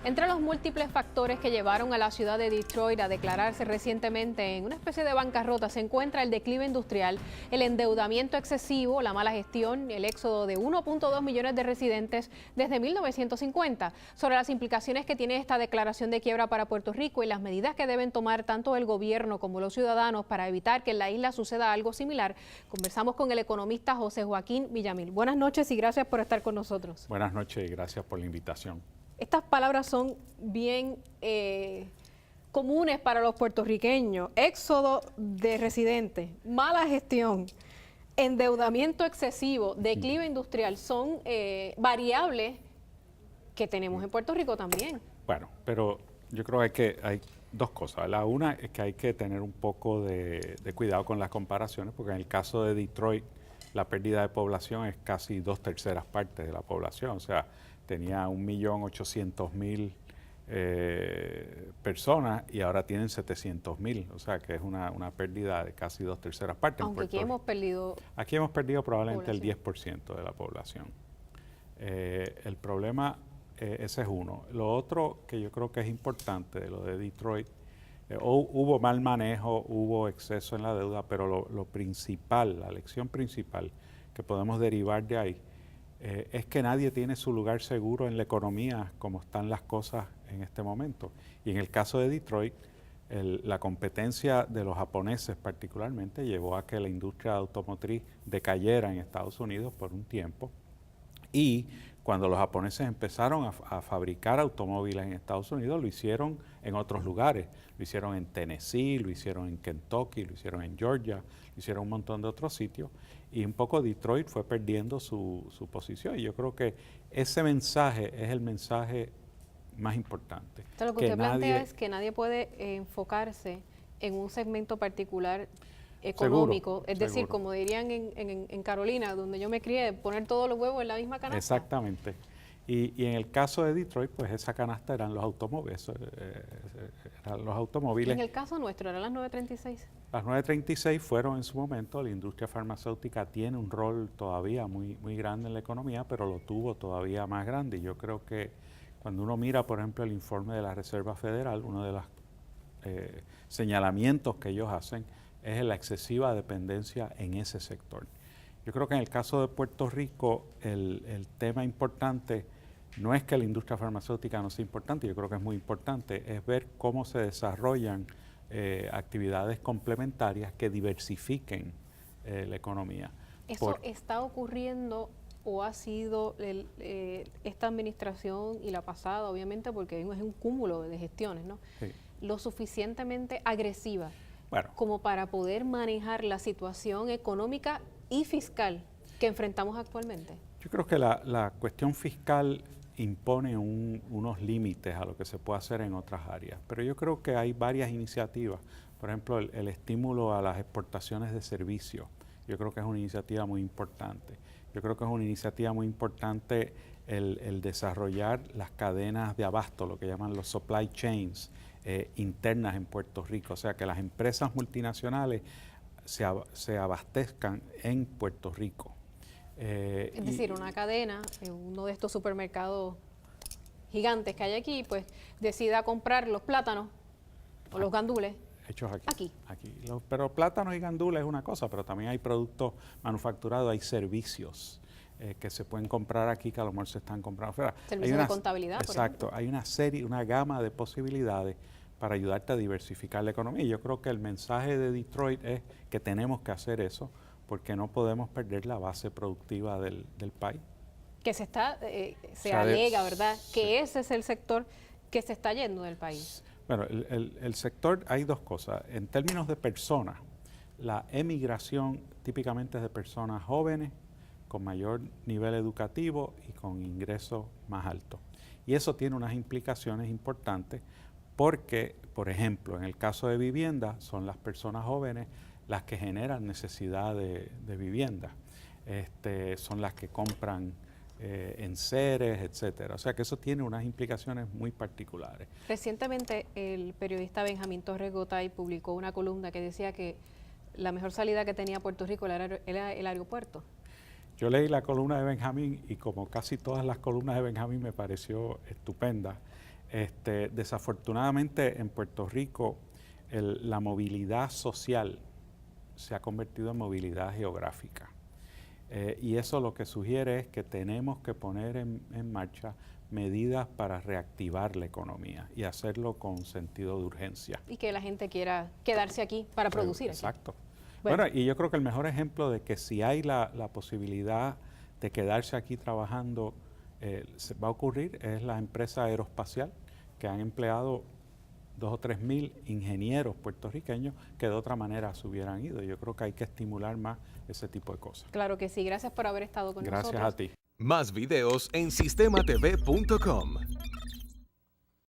Entre los múltiples factores que llevaron a la ciudad de Detroit a declararse recientemente en una especie de bancarrota se encuentra el declive industrial, el endeudamiento excesivo, la mala gestión y el éxodo de 1.2 millones de residentes desde 1950. Sobre las implicaciones que tiene esta declaración de quiebra para Puerto Rico y las medidas que deben tomar tanto el gobierno como los ciudadanos para evitar que en la isla suceda algo similar, conversamos con el economista José Joaquín Villamil. Buenas noches y gracias por estar con nosotros. Buenas noches y gracias por la invitación. Estas palabras son bien comunes para los puertorriqueños. Éxodo de residentes, mala gestión, endeudamiento excesivo, declive industrial, son variables que tenemos en Puerto Rico también. Bueno, pero yo creo que hay dos cosas. La una es que hay que tener un poco de cuidado con las comparaciones, porque en el caso de Detroit, la pérdida de población es casi 2/3 partes de la población, o sea, tenía 1.800.000 personas y ahora tienen 700.000, o sea que es una pérdida de casi 2/3 partes. Aunque aquí hemos perdido... Aquí hemos perdido probablemente el 10% de la población. El problema, ese es uno. Lo otro que yo creo que es importante de lo de Detroit, hubo mal manejo, hubo exceso en la deuda, pero lo principal, la lección principal que podemos derivar de ahí, es que nadie tiene su lugar seguro en la economía como están las cosas en este momento. Y en el caso de Detroit, la competencia de los japoneses particularmente llevó a que la industria automotriz decayera en Estados Unidos por un tiempo. Y cuando los japoneses empezaron a fabricar automóviles en Estados Unidos, lo hicieron en otros lugares. Lo hicieron en Tennessee, lo hicieron en Kentucky, lo hicieron en Georgia, lo hicieron en un montón de otros sitios. Y un poco Detroit fue perdiendo su posición. Y yo creo que ese mensaje es el mensaje más importante. Entonces, lo que usted plantea es que nadie puede enfocarse en un segmento particular económico, seguro, es decir, como dirían en Carolina, donde yo me crié, poner todos los huevos en la misma canasta. Exactamente. Y en el caso de Detroit, pues esa canasta eran los automóviles. En el caso nuestro, ¿eran las 936? Las 936 fueron en su momento, la industria farmacéutica tiene un rol todavía muy grande en la economía, pero lo tuvo todavía más grande. Y yo creo que cuando uno mira, por ejemplo, el informe de la Reserva Federal, uno de los señalamientos que ellos hacen es la excesiva dependencia en ese sector. Yo creo que en el caso de Puerto Rico, el tema importante no es que la industria farmacéutica no sea importante, yo creo que es muy importante, es ver cómo se desarrollan actividades complementarias que diversifiquen la economía. ¿Eso está ocurriendo o ha sido esta administración y la pasada, obviamente, porque es un cúmulo de gestiones, ¿no? Sí. Lo suficientemente agresiva Bueno, como para poder manejar la situación económica y fiscal que enfrentamos actualmente? yo creo que la cuestión fiscal impone unos límites a lo que se puede hacer en otras áreas, pero yo creo que hay varias iniciativas. Por ejemplo, el estímulo a las exportaciones de servicios, yo creo que es una iniciativa muy importante. Yo creo que es una iniciativa muy importante el desarrollar las cadenas de abasto, lo que llaman los supply chains internas en Puerto Rico, o sea, que las empresas multinacionales se abastezcan en Puerto Rico. Es decir, una cadena, uno de estos supermercados gigantes que hay aquí, pues decida comprar los plátanos o los gandules hechos aquí. Pero plátanos y gandules es una cosa, pero también hay productos manufacturados, hay servicios que se pueden comprar aquí que a lo mejor se están comprando afuera. Servicios de contabilidad, exacto, hay una gama de posibilidades para ayudarte a diversificar la economía. Y yo creo que el mensaje de Detroit es que tenemos que hacer eso porque no podemos perder la base productiva del país. Que se alega, ¿verdad? Sí. Que ese es el sector que se está yendo del país. Bueno, el sector, hay dos cosas. En términos de personas, la emigración típicamente es de personas jóvenes, con mayor nivel educativo y con ingresos más altos. Y eso tiene unas implicaciones importantes porque, por ejemplo, en el caso de vivienda, son las personas jóvenes las que generan necesidad de vivienda. Son las que compran enseres, etcétera. O sea que eso tiene unas implicaciones muy particulares. Recientemente el periodista Benjamín Torres Gotay publicó una columna que decía que la mejor salida que tenía Puerto Rico era el aeropuerto. Yo leí la columna de Benjamín y como casi todas las columnas de Benjamín me pareció estupenda. Desafortunadamente en Puerto Rico la movilidad social se ha convertido en movilidad geográfica. Y eso lo que sugiere es que tenemos que poner en marcha medidas para reactivar la economía y hacerlo con sentido de urgencia. Y que la gente quiera quedarse aquí para producir. Exacto. Aquí. Bueno, y yo creo que el mejor ejemplo de que si hay la posibilidad de quedarse aquí trabajando, va a ocurrir, es la empresa aeroespacial, que han empleado 2 o 3 mil ingenieros puertorriqueños que de otra manera se hubieran ido. Yo creo que hay que estimular más ese tipo de cosas. Claro que sí. Gracias por haber estado con nosotros. Gracias a ti. Más videos en sistematv.com.